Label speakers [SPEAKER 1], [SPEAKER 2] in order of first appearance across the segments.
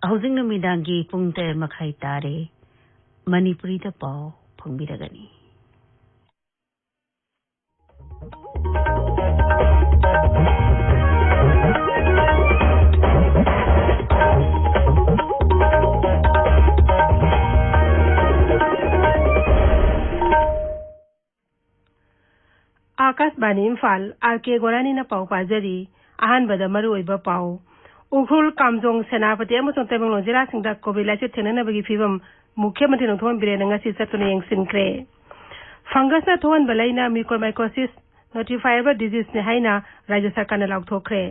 [SPEAKER 1] Housing Numidangi Pungte Makaitare, Manipuri the Pau, Pungbiragani.
[SPEAKER 2] Akashvani Imphal RK गोरानी ना पाव पाजरी आहन बदा मरु ओइबा पाव उखुल कामजोंग सेनापति अमसों तमेंगलों जिला सिंगदा कोविड लाइसे थेंगनबगी फिवम मुख्यमंत्री नोथोन बिरेन ngasi satune yengsinkre फंगस ना थोन बलाइना म्यूकोरमाइकोसिस नोटिफाइबल डिजीज ने हाइना राज्य सरकार ने लाउथोखरे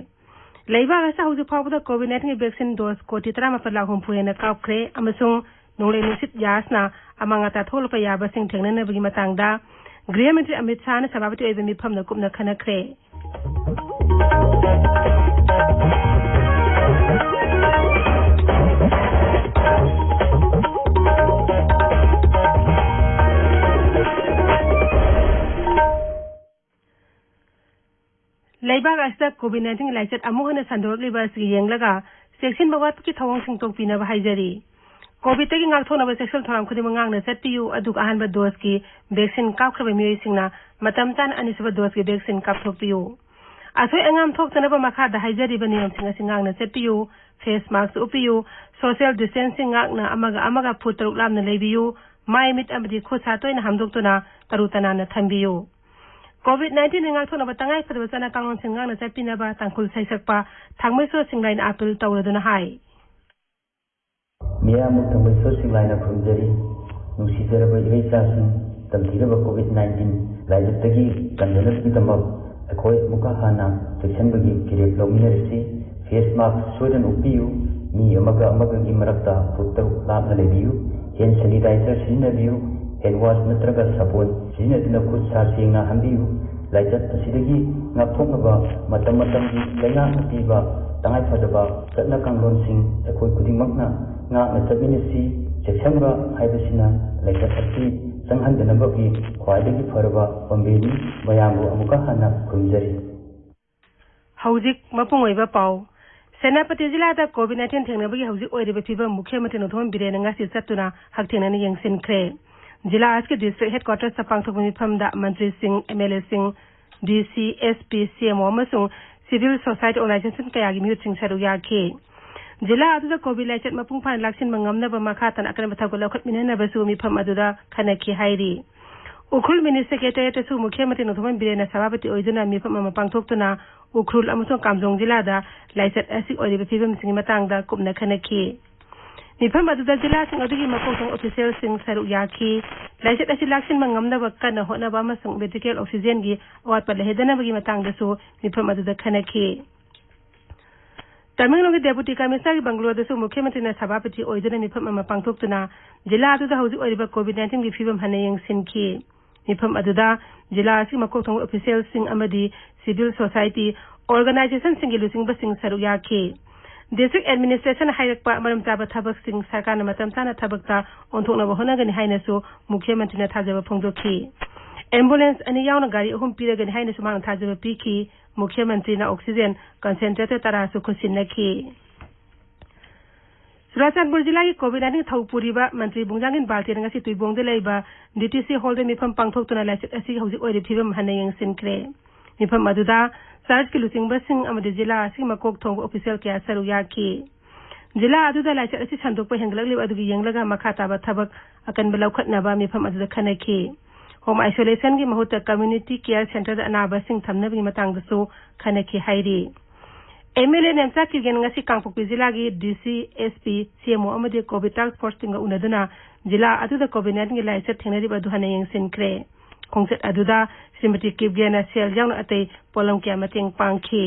[SPEAKER 2] लेबा गसा हुजु फावदा कोविड-19 वैक्सीन डोज कोटी 34 लाख हुंफुएना कापखरे अमसों नोले निसित यासना अमांगाता थोलपा याबसिंग थेंगनबगी मतंगदा गृहमंत्री अमित शाह ने सभापति ओइबा मिफम न कुमना खनखरे लेबाग अस्ता कोविड-19 लाइसेट अमुहन संदोरलिबा सि येंगलगा सेक्शन बवात की थवंग सिंगतोक पिना हाइजरी Covid तगी ngakthonaba sexual thoram khudi mangang na satpiu aduk ahanba dose ki vaccine kapkhaba mioi singna matam tan anisaba dose ki vaccine kapthokpiu athoi angam thoktanaba makha da haijari ba niyam singa singang na satpiu face mask upiu social distancing ngakna amaga foot taruk lamna leibiu mai mit amadi khosa toina hamdoktuna tarutana na thambiu COVID-19 ngakthonaba tangai phadaba sana kanglon singang na satpinaba tangkhul saisakpa thangmaiso singlain appeal tawraduna hai
[SPEAKER 3] Miyamu tambay so singlay na khunjari nusisaraba iraisasin tamthiraba COVID-19 laijatagi kandanas bitamak akhoi mukahana sectionbagi kirep lominarisi face mask soidan upiyu mi amaga gi marakta puttar labna lebiyu hand sanitizer sinabiyu hand wash natraga sabon sinadina khut sarsinga hambiyu laijat asidagi ngapthoknaba matam-matamgi laina apiba tangai phadaba satna kanglon sing akhoi kudingmakna nga natabinisi seksamba haibasina laika thakti sanghandanabagi khwaidagi faraba pambeni mayamu amuka hana khunjari
[SPEAKER 2] hauzik mapungoiba pau senapati jila da covid-19 thengnabagi hauzik oiriba phiba mukhyamanत्री nothom birena ngasi satuna hakthenani yengsinkre jila aske district headquarters sapangthokmi phamda mantri singh mla singh dc sp cmo amasung civil society organization kayagi mute sing saru yakhe जिला अदुदा Covid lysate मपुंग फान लाक्सिन मंगमनबा मखातन अकन बथागो लखत मिननबसु मिफम अदुदा खनखि हाइरी उखुल minister secretary सु मुख्यमंत्री नथोमन बिरेना सभापति ओइदुना मिफम मपांगथोक्तुना उखुल अमसो Kamjong जिलादा lysate असि ओइरिबा फिबम सिंग मतंगदा कुमना खनखि मिफम अदुदा जिला सिंग अदुगी मपोंग official सिंग सरु याखि lysate असि लाक्सिन मंगमनबा कन होनबा मसंग मेडिकल ऑक्सीजन गी अवात पलहेदनबगी मतंगदसु मिफम अदुदा खनखि तमिलनाडु के डेप्यूटी कमिश्नर की बंगलोरदसु मुख्यमंत्री ने सभापति ओइदुना मिफम मपांगथोक्तुना जिला अदुदा हौजि ओइरिबा कोविड-19 की फिबम हने यंगसिनखि मिफम अदुदा जिला असि मकोथोंग ऑफिशियल सिंग अमदी सिविल सोसाइटी ऑर्गेनाइजेशन सिंग लुसिंग बसिंग सरु याखि डिस्ट्रिक्ट एडमिनिस्ट्रेशन हाइरकपा मरम चाबा थबक सिंग सरकार न मतम चाना थबकता ओंथोकनबा होनगनि हाइनसु मुख्यमंत्री ने थाजबा फोंदोखि एम्बुलेंस अनि यावना गाड़ी अहुम पिरगनि हाइनसु मांग थाजबा पिखि मुख्यमंत्री ना ऑक्सीजन कंसेंट्रेटर तरासु खुसिनखि चुराचांदपुर जिला की कोविड-19 थौपुरीबा मंत्री बुंजांगिन बाल्तेन ngasi तुइबोंगदे लेबा डीटीसी हॉल दे मिफम पांगथोक्तुना लाइसेट असि हौजि ओइरि फिबम हने यंगसिनख्रे मिफम अदुदा सर्च की लुसिंग बसिंग अमदि जिला असि मकोक थोंग ऑफिशियल के सरु याखि जिला अदुदा लाइसेट असि संदोकपा हेंगलगलिब अदुगी यंगलगा मखाताबा थबक अकन बलौखतनाबा मिफम अदुदा खनखि होम आइसोलेशन की महुत कम्युनिटी केयर सेंटर अनाबा सिंग थमनबगी मतंगदसु खनखि हाइरी एमएलए नेमचा की गेनंगसी कांगपोकपी जिला की डीसी एसपी सीएमओ अमदि कोविड टास्क फोर्स तिंग उनदुना जिला अदुदा कोविड-19 की लाइसेट थेंगनरिबा दुहने यंगसिनख्रे खोंगसेट अदुदा श्रीमती किबगेना सेल जाउन अतै पोलम के मतेंग पांगखि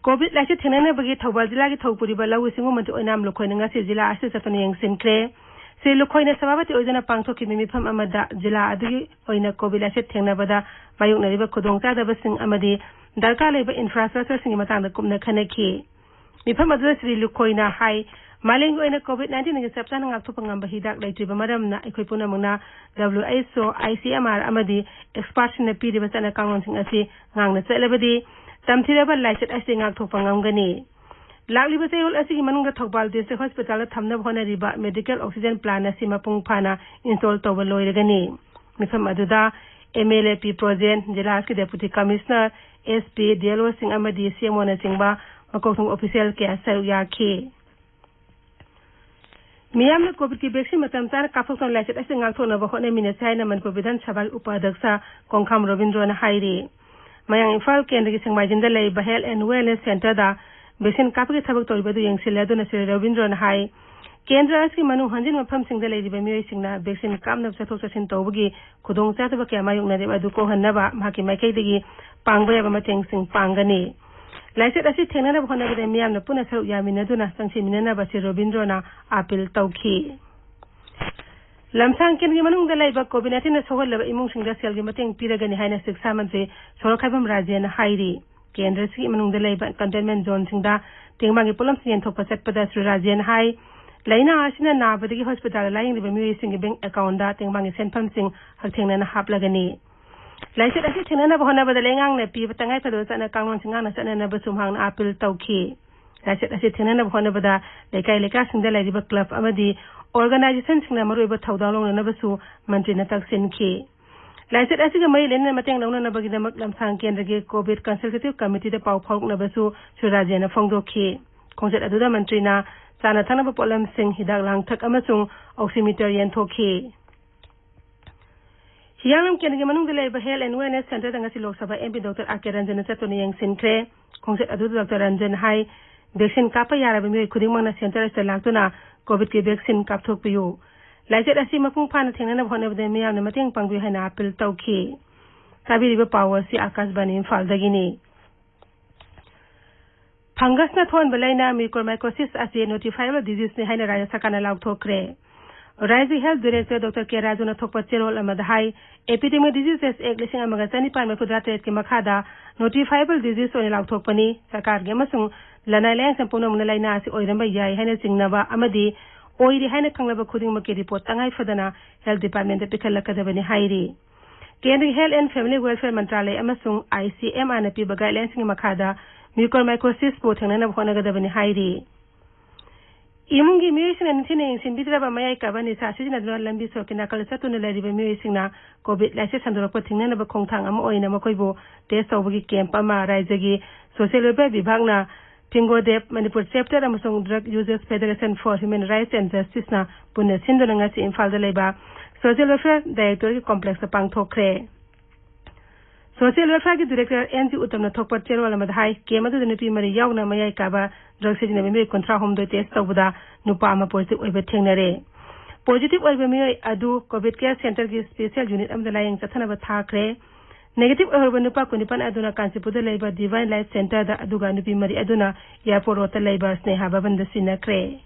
[SPEAKER 2] कोविड लाइसेट थेंगनबगी थौबाल जिला की थौपुरीबा लौ सिंगु मंत्री ओइनाम लोखोइनंगसी जिला असि सतने यंगसिनख्रे से लोखोइना सभापति ओइजना पांगथोकि मिफम अमदा जिला अदुगी ओइना कोविड लाइसेट थेंगनबदा मायुकनरिबा खुदोंचादबसिंग अमदि दरकार लेबा इंफ्रास्ट्रक्चर सिंग मतंगदा कुमना खनखि मिफम अदुदा श्री लोखोइना हाई मालेंग ओइना कोविड-19 के सप्ताह ngakthop ngamba hidak laitriba maramna ekhoi punamungna WHO ICMR amadi expert na piriba sana kanglon sing asi ngangna chelabadi tamthiraba laiset asi ngakthop ngamgani lakliba chayol asigi manungda thokbal district hospital la thamna honariba medical oxygen plant asi mapung phana install tawba loiragani mifam aduda MLAP project jila ki deputy commissioner SP DLO sing amadi CMO na singba makokthong official ke asal yakhi miyamna covid ki vaccine matam chana kaphokton laichet asing ngakthona ba hone mine chaina manpur vidhan sabha upadhyaksa kongkham robindro na hairi mayang Imphal kendra ki singmajinda lei ba health and wellness center da vaccine kapki thabak toribadu yengsiladu na sir robindro na hai kendra aski manu hanjin mafam singda lei riba miyoi singna vaccine kamna chathok chasin tawbagi khudong chataba kya mayuk na de adu ko hannaba maki maikai degi pangba yaba mateng sing pangani laichet asi thengnana ba hona bade miyamna puna saru yaminaduna sangsi minana ba sir robindro na appeal tawki lamsang kengi manung da laiba covid-19 na sohol laba imung singda selgi mateng piragani haina siksa mantri sorokhaibam rajena hairi kendra si manung da laiba containment zone singda tingmangi polam sien thokpa chatpada sri rajen hai laina asina nabadagi hospital laing riba mi singi bank account da tingmangi senpham sing hakthengna na haplagani laichet asi thenna ba hona badalengang na pi batangai phado chana kanglon singa na chana na basum hang na appeal tawki laichet asi thenna na ba hona bada lekai leka singda laiba club amadi organization singna maruiba thaudalong na basu mantri na taksin ki laichet asi ga mai len na mateng lawna na bagi damak lamsang kendra ge covid consultative committee da pau phok na basu surajena phongdokhi khongjat aduda mantri na chana thana ba polam sing hidak lang thak amasung oximeter yen thokhi hiyanam kendra manung delai ba health and wellness center danga si lok sabha MP Dr. Ake Ranjan chatoni yang sinkre khongjat aduda Dr. Ranjan hai vaccine kapa yara ba mi khuding mangna center sa laktuna covid ki vaccine kap thok piyu laichet asi mapung phana thengnana bhone bade miyamna mateng pangbi haina appeal tawki sabiri ba power si Akashbani Imphal dagini fungus na thon balaina mycorrhizasis asi notifiable disease ne haina raja sakana lauk thokre Rising Health Director Dr. K. Raju na thokpa cherol amada hai epidemic diseases ek lising amaga chani pan me khudra tet ki makhada notifiable disease on lauk thokpani sarkar ge masung lanai lang sampuna mun laina asi oiramba yai haina singnaba amadi oiri haina kanglaba khuding ma ke report tangai fadana health department de pikal lakadabani hairi Kendra Health and Family Welfare Mantralay amasung ICM ana pi ba guidelines ngi makhada mycorrhizasis po thangnana bhona gadabani hairi imungi miyosing anithine sin bidraba mayai kabani sa sijina dun lambi sokina kalsatuna lariba miyosingna covid laise sandorokpa thingnana ba khongthang ama oina makoibo test tawbagi camp ama raijagi social welfare vibhagna Pingodep Manipur chapter amasung Drug Users Federation for Human Rights and Justice na punna sindona ngasi Imphal da laiba social welfare director ki complex pa pangthokre social welfare ki director NG Uttamna thokpa cherwala madhai kemadu nupi mari yauna mayai kaba drug sejina me kontra home do test tawbuda nupa ama positive oiba thengnare positive oiba me adu covid care center ki special unit amda layang chathana ba thakre negative oiba nupa kunipan aduna kansipuda laiba divine life center da aduga nupi mari aduna airport rota laiba sneha babanda sinakre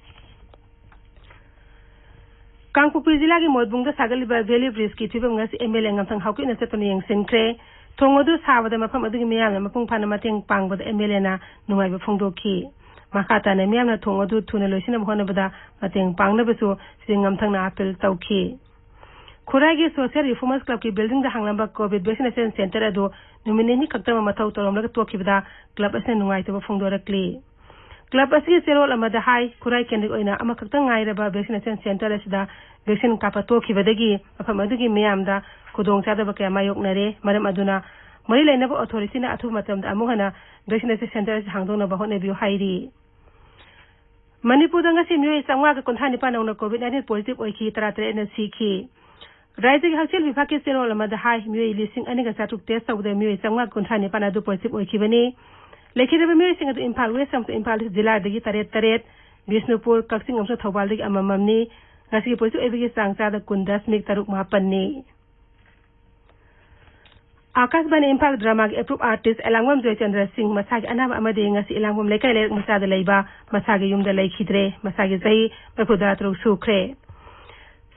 [SPEAKER 2] Kangpupi jila ki modbungda sagaliba valley bridge ki tibam ngasi MLA ngamthang hawki na chatoni yang sinkre thongodu sabada mafam adugi miyamna mapung phana mateng pangbada MLA na nungaiba phongdokhi makata na miyamna thongodu thuna loisina bhona bada mateng pangna basu singamthang na appeal tawkhi khuragi social reformers club ki building da hanglamba covid vaccination center adu numine ni kaktama mathau tolomla tokhibada club asna nungaitaba phongdorakli club asi serol amada hai khurai kendri oina ama kaktang ngairaba vaccination center asida vaccine kapa tokhibadagi afam adugi miyamda khudong chadaba kya mayoknare maram aduna mari lainaba authority na athu matamda amuhana vaccination center asi hangdona ba hone biu hairi Manipur danga simyoi sangwa ka konthani panawna covid-19 positive oiki taratre na sikhi Rising Health Vibhag ki serol amada hai myoi lising ani ga satuk test sauda myoi sangwa konthani panadu positive oiki bani Lekhidabe myoi singa du Imphal West sam Imphal jila dagi taret Bisnupur Kaksing amso Thawbal dagi amamamni ngasi positive oibagi sangcha da kundas mik taruk mapanni Akashbani Imphal drama ki approved artist Elangwam Joychandra Singh masagi anaba amade ngasi Elangwam lekai le masada leiba masagi yumda leikhidre masagi zai makhuda tru sukre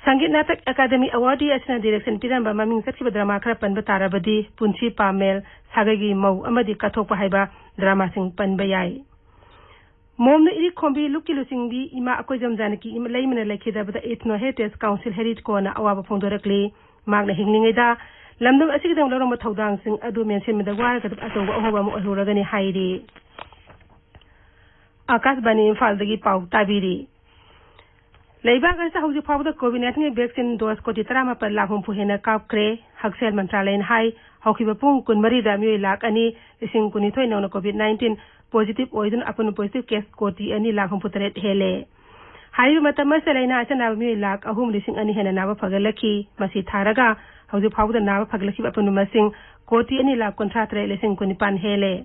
[SPEAKER 2] Sangit Natak Academy Awardee asna direction piramba maming satkiba drama khara panba tarabadi punchi pamel sagagi mau amadi kathokpa haiba drama sing panba yai momna iri khombi lukki lusingbi ima akoi jamjanaki ima leimana lekhida bada ethno heritage council herit ko na awaba phongdorakli magna hinglingeda lamdam asigidam loroma thodang sing adu mention meda war ka atoba ahoba mo ahuragani hairi Akashvani इम्फालदगी पाउ ताबिरी लेबाग असा हौजी फावदा कोविड-19 vaccine dose कोटी 14 लाख हुंफु हेना कापख्रे हक्सेल मंत्रालय high हौखिबा पुंग 12 दा मियोय लाख अनि लिसिंग 19 नौना कोविड-19 positive ओइदन अपन positive case कोटी अनि लाख हुंफु तरेत हेले हाई मतम सलेना अचना मियोय लाख अहुम लिसिंग अनि हेना नाबा फगलखी मसी थारगा हौजी फावदा नाबा फगलखी अपन मसिंग कोटी अनि लाख 13 लिसिंग 19 हेले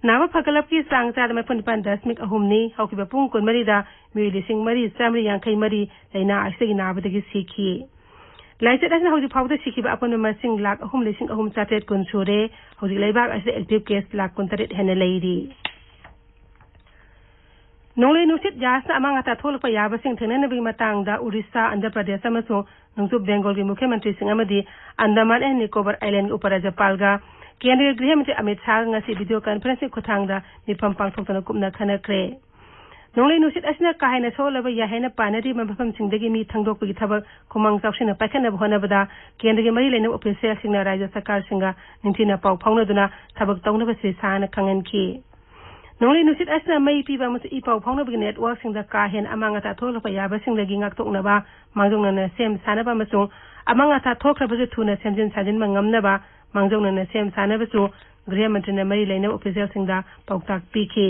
[SPEAKER 2] नावा फगलप की सांग चाद में 5.10 अहुमनी हौखिबा पुंग 12 दा मियोय लिसिंग मरी चामरी यांखै मरी लैना आइसगी नाबदगी सीखी लाइचत असना हौजी फावदा सीखिबा अपन मसिंग लाख अहुम लिसिंग अहुम चातेत कुन सुरे हौजी लैबाग असे एक्टिव केस लाख 13 हेने लैरी नोंले नुसित जासना अमांगता थोलप याबसिंग थेननबी मतांगदा उड़ीसा आंध्र प्रदेश अमसो नंगसु बेंगल की मुख्यमंत्री सिंह अमदी अंडमान एंड निकोबार आइलैंड उपराज्यपालगा केंद्रीय गृह मंत्री Amit Shah ngasi video conferencing खुथांगदा मिफम पांगथोक्तना कुमना खनख्रे नोंले नुसित असना काहेना सोलब याहेना पानरी मफम सिंगदगी मी थंगदोकपगी थबक खुमंग चावसिना पाखनब होनबदा केंद्रीय मरी लेना ऑफिसियल सिंगना राज्य सरकार सिंगा निंथिना पाउ फाउनदुना थबक तौनब श्री शाहना खंगनखी नोंले नुसित असना मई पीबा मस ई पाउ फाउनबगी नेटवर्क सिंगदा काहेन अमांगता थोलप याबा सिंगदगी ngakthoknaba मांगजोंना सेम सानबा मसो अमांगता थोख्रबजु थुना सेमजिन साजिन मंगमनबा मांगजोंना सेम सानबसु गृह मंत्री ने मरी लेना ऑफिसियल सिंगदा पाउताक पीखे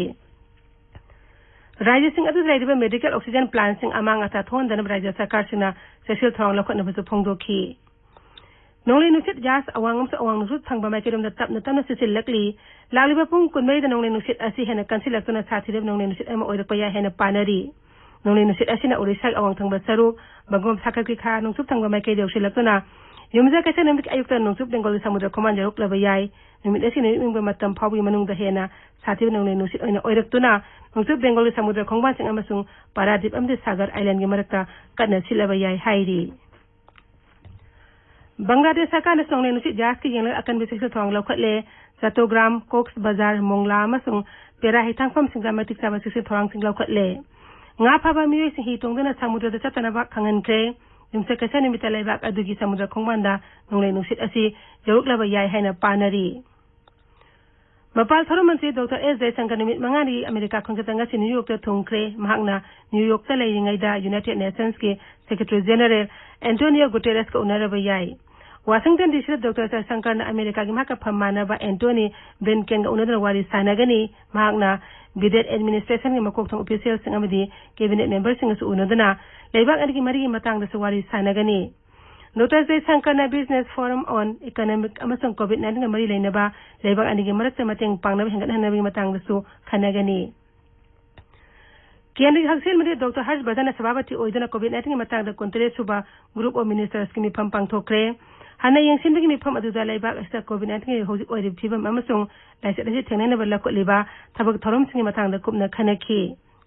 [SPEAKER 2] राज्य सिंह अदु राइदिबा मेडिकल ऑक्सीजन प्लांट सिंह अमांग अता थोंदन राज्य सरकार सिना सेसियल थोंग लखनबसु फोंदोखी नोंले नुसित जास अवांगमस अवांग नुसुत थंगबा माइकेदम तपन तपन सिसिल लकली लालिबा पुंग कुनमई द नोंले नुसित असि हेना कंसिलक्तुना साथिदेब नोंले नुसित अमा ओइरपया हेना पानरी नोंले नुसित असिना ओरिसा अवांग थंगबा सरु बगोम साककी खा नुसुत थंगबा माइकेदेव सिलक्तुना युमजा कैसे नमिक आयुक्त नुसुप बेंगल समुद्र खमान जरुक लबयाय निमित असि निमिंग मतम फावबी मनुंग हेना साथिब नोंले नुसित ओइना ओइरक्तुना नुसुप बेंगल समुद्र खंगबान सिंग अमसुंग पारादीप अमदे सागर आइलैंड के मरकता कदना सिलबयाय हाइरी बांग्लादेश सरकार ने नोंले नुसित जास की यंग अकन बिसिस थोंग लखले चतोग्राम कोक्स बाजार मोंगला अमसुंग पेरा हिथांगफम सिंगा मतिक साबा सिस थोंग सिंग लखले nga phaba miyoy sing hi tongdana samudra da chatanaba khangankre yumse kaisa nimita laibak adugi samudra khongmanda nonglai nusit asi jaruklaba yai haina panari mapal thoro mantri dr s jaysankar nimit mangani america khongjatanga si new york ta thongkre mahakna new york ta leiringai da united nations ke secretary general antonio guterres ka unaraba yai washington dc dr jaysankar na america gi mahaka phamana ba antony blinken ga unadana wari sanagani mahakna बिदेट administration के मकोक official सिंग अमदी cabinet member सिंग सु उनदना लेबाग अदगी मरी Matang the सवारी सानगनी डॉक्टर जयशंकर ना बिजनेस फोरम ऑन इकोनॉमिक अमसंग कोविड-19 मरी लेनबा लेबाग अदगी मरक मतंग पांगनब हेंगन हनबी मतंग सु खनगनी केंद्रीय हक्सेल मंत्री डॉक्टर हर्षवर्धन सभापति ओइदना कोविड-19 मतंग द कोंतरे सुबा ग्रुप ऑफ मिनिस्टर्स की मिफम पांगथोक्रे हना यंगसिनबगी मिफम अदुदा लेबाग अस्त कोविड-19 होजि ओइरि फिबम अमसंग लाइसेट असे थेंगनब लखलिबा थबक थोरम सिंग मतंग द कुपना खनखी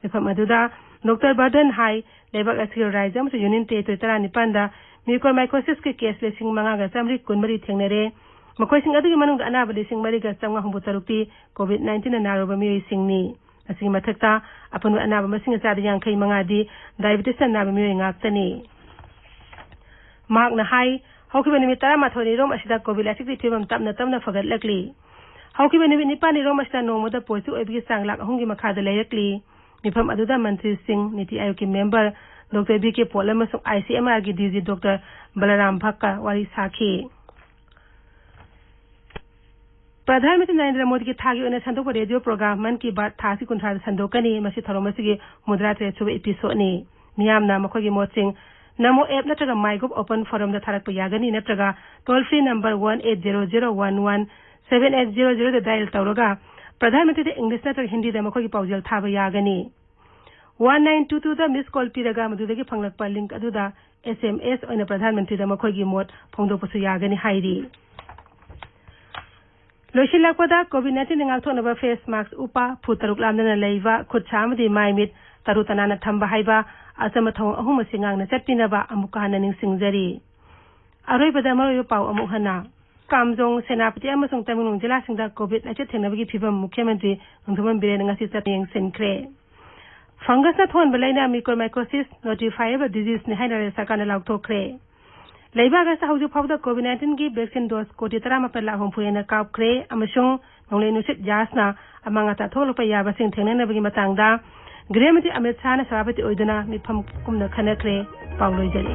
[SPEAKER 2] मिफम अदुदा डॉक्टर बर्धन हाई लेबाग असिर राज्य अमसु यूनियन टेरिटरी 39 दा म्यूकोरमाइकोसिस के केस लेसिंग मंगा गा चामरी कुनमरी थेंगनरे मखोय सिंग अदुगी मनुंग अनाब लेसिंग मरी गा चांगा हमबु तरुक्ति कोविड-19 नारोबा मियोय सिंगनी असिंग मथकता अपन अनाब मसिंग चाद यांखै मंगादी डायबिटीज नाब मियोय ngaktani मार्कना हाई हौखिबा निमित 13 रोम असिदा कोविड-19 फिबम तपना तपना फगतलकली हौखिबा निमित 9 रोम असिदा नोमदा पॉजिटिव ओइबगी सांग लाख अहुंगी मखादा लेरकली मिफम अदुदा मंत्री सिंह नीति आयोग के मेंबर डॉक्टर बी के पोल अमसुंग आईसीएमआर की डीजी डॉक्टर बलराम भक्का वारी साखी प्रधानमंत्री नरेंद्र मोदी की थागी ओने संदोक रेडियो प्रोग्राम मन की बात थासी कुंठा संदोकनी मसी थरोमसी मुद्रा थे सुबे एपिसोड ने मियामना मखोगी मोचिंग नमो ऐप नत्रगा माइगोप ओपन फोरम दा थारक यागनी नत्रगा टोल फ्री नंबर 1800117800 दा डायल तौरगा प्रधानमंत्री इंग्लिश नत्रगा हिंदी दा मखोगी पाउजल थाबा यागनी 1922 दा मिस कॉल पिरगा मदुदगी फंगलकपा लिंक अदुदा एसएमएस ओने प्रधानमंत्री दा मखोगी मोट फोंदोपसु यागनी हाइरी लोशिलाकपदा कोविड-19 ngakthoनबा फेस मास्क उपा फुतरुक लामदना लेवा खुदसा अमदि माइमित तरुतनाना थंबा हाइबा असम थोंग अहुम सिंगांगना चट्टिनबा अमुक हाना निंगसिंगजरी अरोइबदा मरोइबा पाउ अमुक हाना कामजोंग सेनापति अमसुंग तमिलनाडु जिला सिंगदा कोविड-19 थेंगनबगी फिबम मुख्यमंत्री नोंथोमन बिरेन ngasi चटियंग सिनख्रे फंगस ना थोन बलाइना म्यूकोरमाइकोसिस नोटिफाइबल डिजीज ने हाइना सरकारना लाउथोख्रे लेबाग असा हौजु फावदा कोविड-19 की वैक्सीन डोज कोटी 13 lakh हुंफुएना कापख्रे अमसुंग nongle nusit jasna amanga ta tholok pa yaba sing thengnana bagi matangda Gremati Amit Sana Sabati Oidana Mipam Kumna Kanakre Paulojali